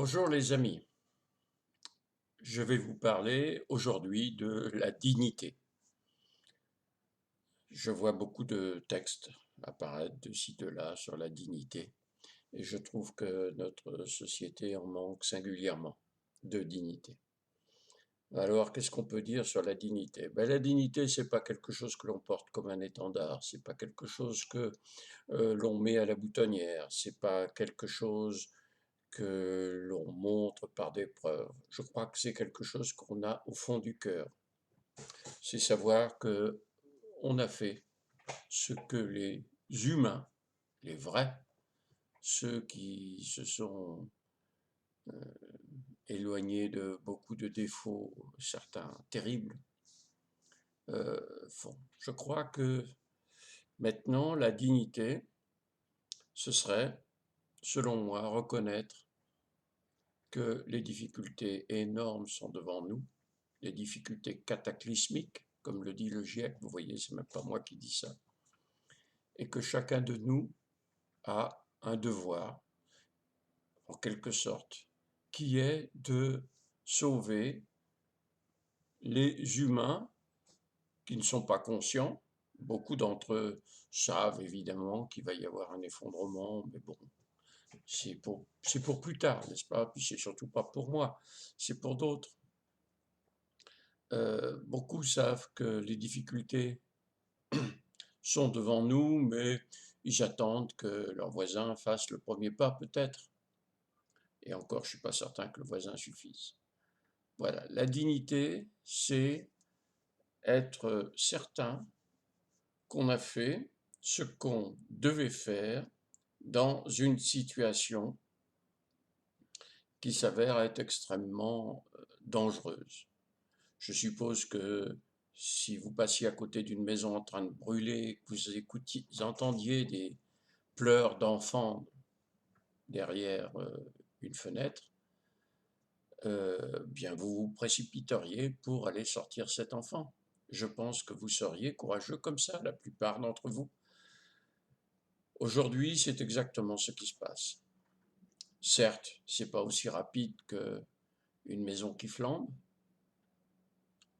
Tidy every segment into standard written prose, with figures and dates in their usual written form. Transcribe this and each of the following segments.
Bonjour les amis, je vais vous parler aujourd'hui de la dignité. Je vois beaucoup de textes apparaître de ci, de là sur la dignité et je trouve que notre société en manque singulièrement de dignité. Alors, qu'est-ce qu'on peut dire sur la dignité? La dignité, c'est pas quelque chose que l'on porte comme un étendard, c'est pas quelque chose que l'on met à la boutonnière, c'est pas quelque chose que l'on montre par des preuves. Je crois que c'est quelque chose qu'on a au fond du cœur. C'est savoir que on a fait ce que les humains, les vrais, ceux qui se sont éloignés de beaucoup de défauts, certains terribles, font. Je crois que maintenant, la dignité, ce serait, selon moi, reconnaître que les difficultés énormes sont devant nous, les difficultés cataclysmiques, comme le dit le GIEC, vous voyez, c'est même pas moi qui dis ça, et que chacun de nous a un devoir, en quelque sorte, qui est de sauver les humains qui ne sont pas conscients. Beaucoup d'entre eux savent évidemment qu'il va y avoir un effondrement, mais bon, c'est pour plus tard, n'est-ce pas? Puis c'est surtout pas pour moi, c'est pour d'autres. Beaucoup savent que les difficultés sont devant nous, mais ils attendent que leurs voisins fassent le premier pas peut-être. Et encore, je ne suis pas certain que le voisin suffise. Voilà, la dignité, c'est être certain qu'on a fait ce qu'on devait faire dans une situation qui s'avère être extrêmement dangereuse. Je suppose que si vous passiez à côté d'une maison en train de brûler, que vous entendiez des pleurs d'enfants derrière une fenêtre, bien vous vous précipiteriez pour aller sortir cet enfant. Je pense que vous seriez courageux comme ça, la plupart d'entre vous. Aujourd'hui, c'est exactement ce qui se passe. Certes, c'est pas aussi rapide qu'une maison qui flambe,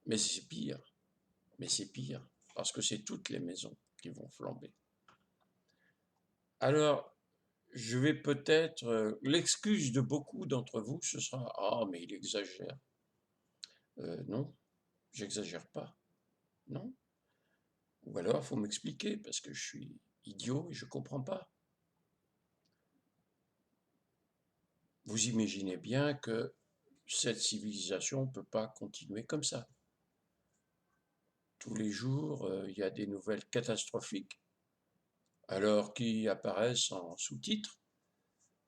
mais c'est pire. Mais c'est pire, parce que c'est toutes les maisons qui vont flamber. Alors, je vais peut-être... l'excuse de beaucoup d'entre vous, ce sera «Ah, mais il exagère». Non, j'exagère pas. Non. Ou alors, il faut m'expliquer, parce que je suis idiot et je ne comprends pas. Vous imaginez bien que cette civilisation ne peut pas continuer comme ça. Tous les jours, il y a des nouvelles catastrophiques, alors qui apparaissent en sous-titres.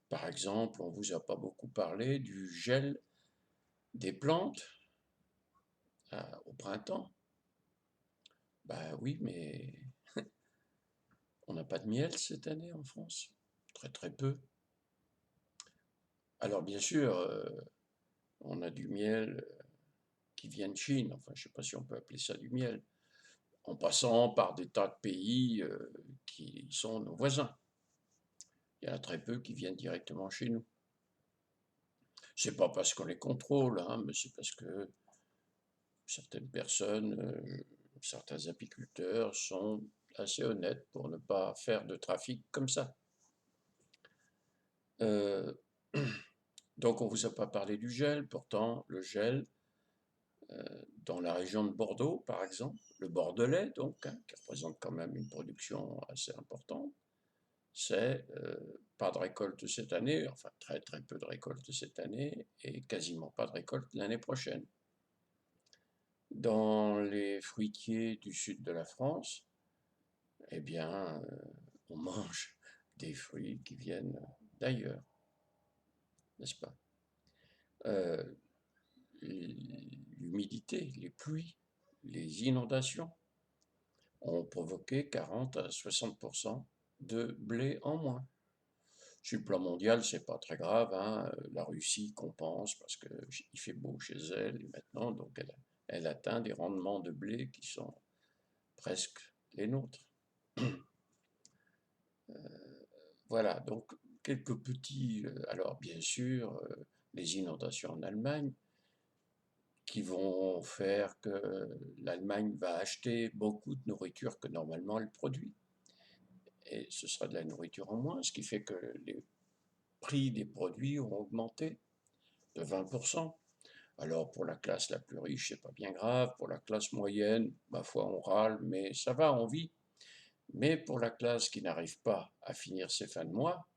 Par exemple, on ne vous a pas beaucoup parlé du gel des plantes au printemps. Ben oui, mais on n'a pas de miel cette année en France. Très très peu. Alors bien sûr, on a du miel qui vient de Chine. Enfin, je ne sais pas si on peut appeler ça du miel. En passant par des tas de pays qui sont nos voisins. Il y en a très peu qui viennent directement chez nous. C'est pas parce qu'on les contrôle, hein, mais c'est parce que certaines personnes, certains apiculteurs sont assez honnêtes pour ne pas faire de trafic comme ça. Euh, donc on ne vous a pas parlé du gel, pourtant le gel, dans la région de Bordeaux par exemple, le Bordelais donc, hein, qui représente quand même une production assez importante, c'est pas de récolte cette année, enfin très très peu de récolte cette année et quasiment pas de récolte l'année prochaine. Dans les fruitiers du sud de la France, eh bien, on mange des fruits qui viennent d'ailleurs, n'est-ce pas? Euh, L'humidité, les pluies, les inondations ont provoqué 40 à 60% de blé en moins. Sur le plan mondial, c'est pas très grave, hein. La Russie compense parce qu'il fait beau chez elle maintenant, donc elle atteint des rendements de blé qui sont presque les nôtres. Voilà, donc quelques petits. Alors bien sûr, les inondations en Allemagne, qui vont faire que l'Allemagne va acheter beaucoup de nourriture que normalement elle produit. Et ce sera de la nourriture en moins, ce qui fait que les prix des produits ont augmenté de 20%. Alors pour la classe la plus riche, c'est pas bien grave. Pour la classe moyenne, ma foi, on râle, mais ça va, on vit. Mais pour la classe qui n'arrive pas à finir ses fins de mois,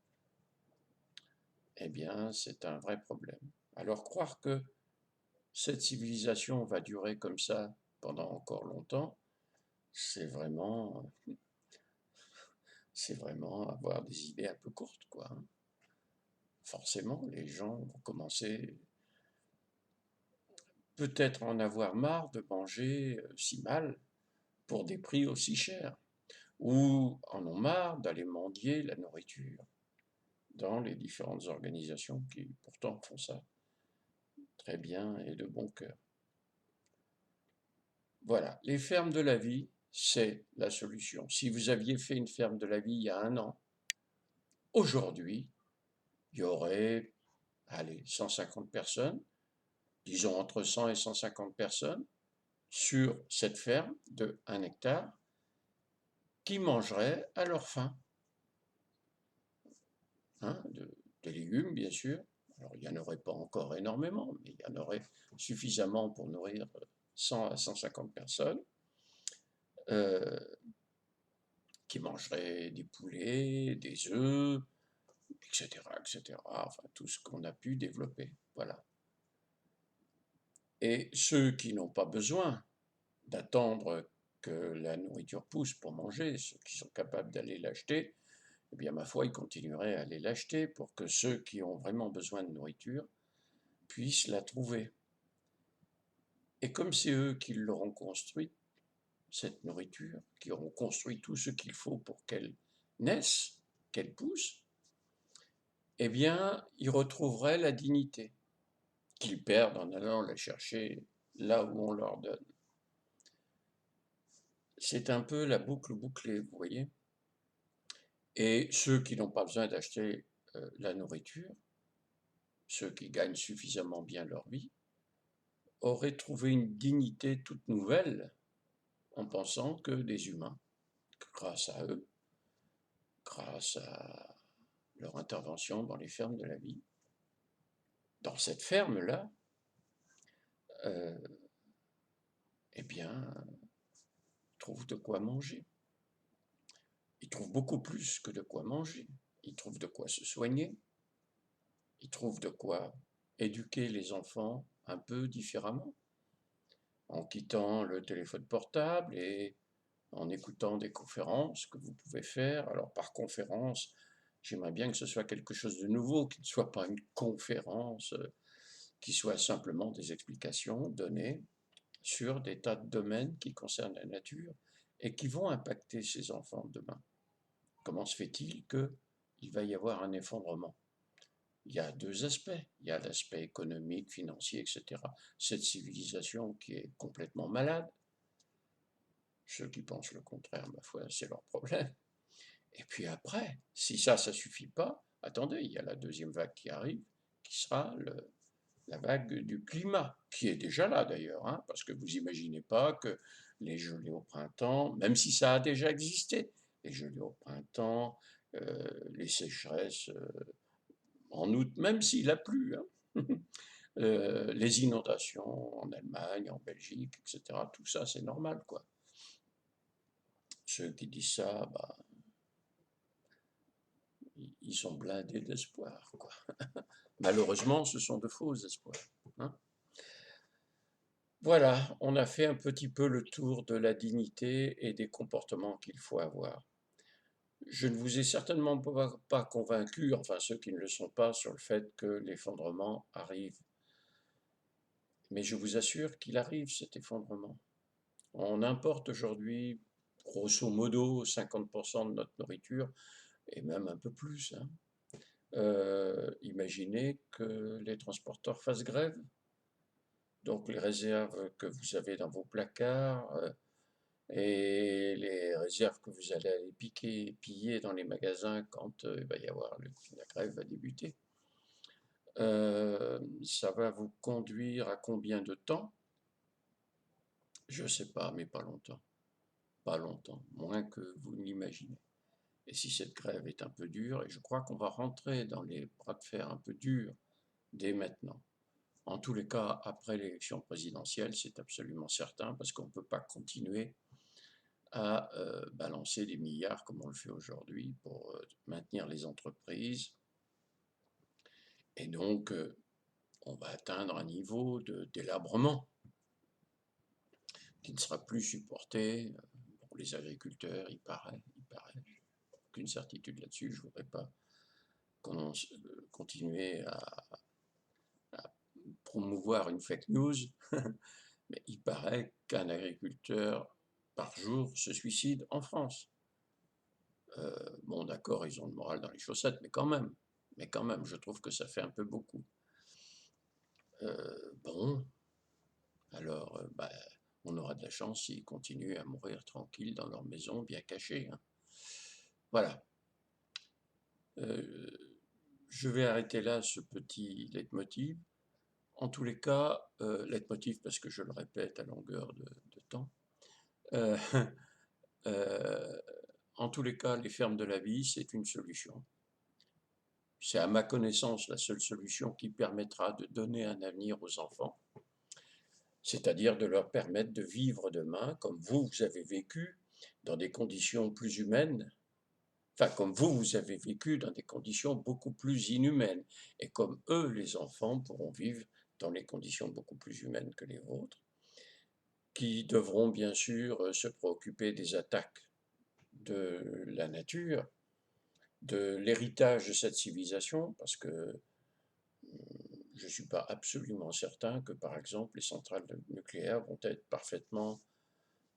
eh bien, c'est un vrai problème. Alors croire que cette civilisation va durer comme ça pendant encore longtemps, c'est vraiment, c'est vraiment avoir des idées un peu courtes, quoi. Forcément, les gens vont commencer peut-être à en avoir marre de manger si mal pour des prix aussi chers, ou en ont marre d'aller mendier la nourriture dans les différentes organisations qui pourtant font ça très bien et de bon cœur. Voilà, les fermes de la vie, c'est la solution. Si vous aviez fait une ferme de la vie il y a un an, aujourd'hui, il y aurait, allez, 150 personnes, disons entre 100 et 150 personnes, sur cette ferme de 1 hectare, qui mangeraient à leur faim. Hein, des légumes, bien sûr. Alors, il n'y en aurait pas encore énormément, mais il y en aurait suffisamment pour nourrir 100 à 150 personnes. Euh, qui mangeraient des poulets, des œufs, etc., etc. Enfin, tout ce qu'on a pu développer. Voilà. Et ceux qui n'ont pas besoin d'attendre que la nourriture pousse pour manger, ceux qui sont capables d'aller l'acheter, eh bien, ma foi, ils continueraient à aller l'acheter pour que ceux qui ont vraiment besoin de nourriture puissent la trouver. Et comme c'est eux qui l'auront construite, cette nourriture, qui auront construit tout ce qu'il faut pour qu'elle naisse, qu'elle pousse, eh bien, ils retrouveraient la dignité qu'ils perdent en allant la chercher là où on leur donne. C'est un peu la boucle bouclée, vous voyez. Et ceux qui n'ont pas besoin d'acheter la nourriture, ceux qui gagnent suffisamment bien leur vie, auraient trouvé une dignité toute nouvelle en pensant que des humains, grâce à eux, grâce à leur intervention dans les fermes de la vie, dans cette ferme-là, euh, eh bien, trouvent de quoi manger. Ils trouvent beaucoup plus que de quoi manger. Ils trouvent de quoi se soigner. Ils trouvent de quoi éduquer les enfants un peu différemment, en quittant le téléphone portable et en écoutant des conférences que vous pouvez faire. Alors par conférence, j'aimerais bien que ce soit quelque chose de nouveau, qu'il ne soit pas une conférence, qui soit simplement des explications données sur des tas de domaines qui concernent la nature et qui vont impacter ces enfants demain. Comment se fait-il qu'il va y avoir un effondrement? Il y a deux aspects. Il y a l'aspect économique, financier, etc. Cette civilisation qui est complètement malade. Ceux qui pensent le contraire, ma foi, c'est leur problème. Et puis après, si ça ne suffit pas, attendez, il y a la deuxième vague qui arrive, qui sera la vague du climat, qui est déjà là d'ailleurs, hein, parce que vous n'imaginez pas que les gelées au printemps, même si ça a déjà existé, les gelées au printemps, les sécheresses en août, même s'il a plu, hein, les inondations en Allemagne, en Belgique, etc., tout ça c'est normal, quoi. Ceux qui disent ça, bah, ils sont blindés d'espoir, quoi. Malheureusement, ce sont de faux espoirs, hein. Voilà, on a fait un petit peu le tour de la dignité et des comportements qu'il faut avoir. Je ne vous ai certainement pas convaincu, enfin ceux qui ne le sont pas, sur le fait que l'effondrement arrive. Mais je vous assure qu'il arrive, cet effondrement. On importe aujourd'hui, grosso modo, 50% de notre nourriture, et même un peu plus, hein. Imaginez que les transporteurs fassent grève. Donc les réserves que vous avez dans vos placards, et les réserves que vous allez aller piquer, piller dans les magasins quand il va y avoir la grève va débuter. Ça va vous conduire à combien de temps? Je ne sais pas, mais pas longtemps. Pas longtemps, moins que vous ne l'imaginez. Et si cette grève est un peu dure, et je crois qu'on va rentrer dans les bras de fer un peu durs dès maintenant. En tous les cas, après l'élection présidentielle, c'est absolument certain, parce qu'on ne peut pas continuer à balancer des milliards comme on le fait aujourd'hui pour maintenir les entreprises. Et donc, on va atteindre un niveau de délabrement qui ne sera plus supporté pour les agriculteurs, il paraît. Aucune certitude là-dessus, je ne voudrais pas continuer à promouvoir une fake news, mais il paraît qu'un agriculteur par jour se suicide en France. Bon, d'accord, ils ont le moral dans les chaussettes, mais quand même, je trouve que ça fait un peu beaucoup. Bon, alors, on aura de la chance s'ils continuent à mourir tranquilles dans leur maison, bien cachés. Hein. Voilà. Je vais arrêter là ce petit leitmotiv. En tous les cas, leitmotiv parce que je le répète à longueur de temps. Euh, euh, en tous les cas, les fermes de la vie, c'est une solution. C'est à ma connaissance la seule solution qui permettra de donner un avenir aux enfants, c'est-à-dire de leur permettre de vivre demain comme vous avez vécu dans des conditions plus humaines, enfin comme vous avez vécu dans des conditions beaucoup plus inhumaines, et comme eux, les enfants, pourront vivre dans des conditions beaucoup plus humaines que les vôtres, qui devront bien sûr se préoccuper des attaques de la nature, de l'héritage de cette civilisation, parce que je ne suis pas absolument certain que, par exemple, les centrales nucléaires vont être parfaitement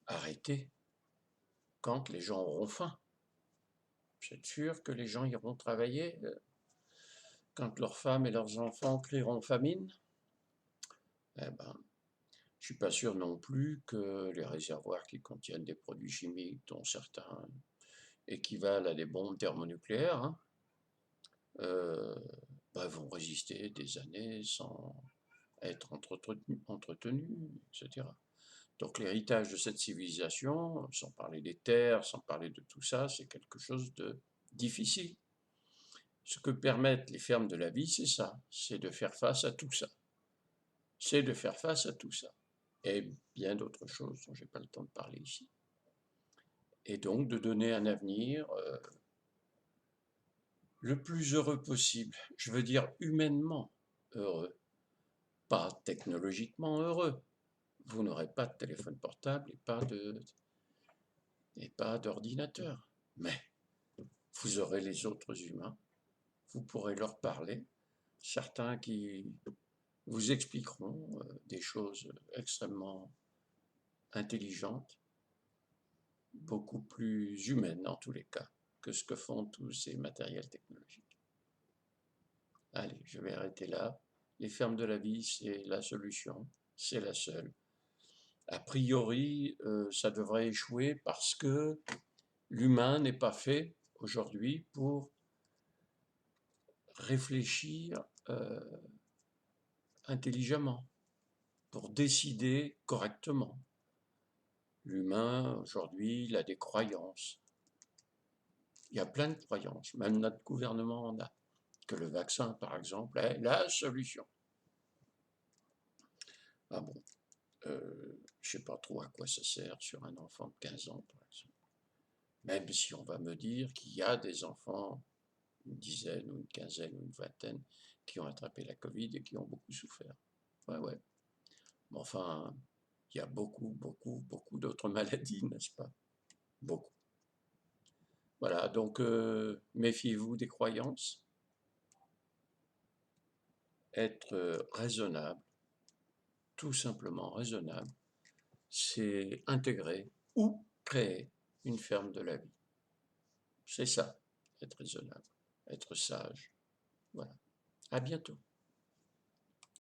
arrêtées quand les gens auront faim. Vous êtes sûr que les gens iront travailler quand leurs femmes et leurs enfants crieront famine? Eh ben, je ne suis pas sûr non plus que les réservoirs qui contiennent des produits chimiques, dont certains équivalent à des bombes thermonucléaires, hein, vont résister des années sans être entretenus, etc. Donc l'héritage de cette civilisation, sans parler des terres, sans parler de tout ça, c'est quelque chose de difficile. Ce que permettent les fermes de la vie, c'est ça, c'est de faire face à tout ça. C'est de faire face à tout ça. Et bien d'autres choses dont je n'ai pas le temps de parler ici. Et donc de donner un avenir le plus heureux possible. Je veux dire humainement heureux, pas technologiquement heureux. Vous n'aurez pas de téléphone portable et pas d'ordinateur. Mais vous aurez les autres humains, vous pourrez leur parler, certains qui vous expliqueront des choses extrêmement intelligentes, beaucoup plus humaines en tous les cas, que ce que font tous ces matériels technologiques. Allez, je vais arrêter là. Les fermes de la vie, c'est la solution, c'est la seule. A priori, ça devrait échouer parce que l'humain n'est pas fait aujourd'hui pour réfléchir intelligemment, pour décider correctement. L'humain, aujourd'hui, il a des croyances. Il y a plein de croyances, même notre gouvernement en a. Que le vaccin, par exemple, est la solution. Ah bon, je ne sais pas trop à quoi ça sert sur un enfant de 15 ans, par exemple. Même si on va me dire qu'il y a des enfants, une dizaine ou une quinzaine ou une vingtaine, qui ont attrapé la Covid et qui ont beaucoup souffert. Ouais. Mais enfin, il y a beaucoup d'autres maladies, n'est-ce pas? Beaucoup. Voilà, donc méfiez-vous des croyances. Être raisonnable, tout simplement raisonnable, c'est intégrer ou créer une ferme de la vie. C'est ça, être raisonnable, être sage. Voilà. À bientôt.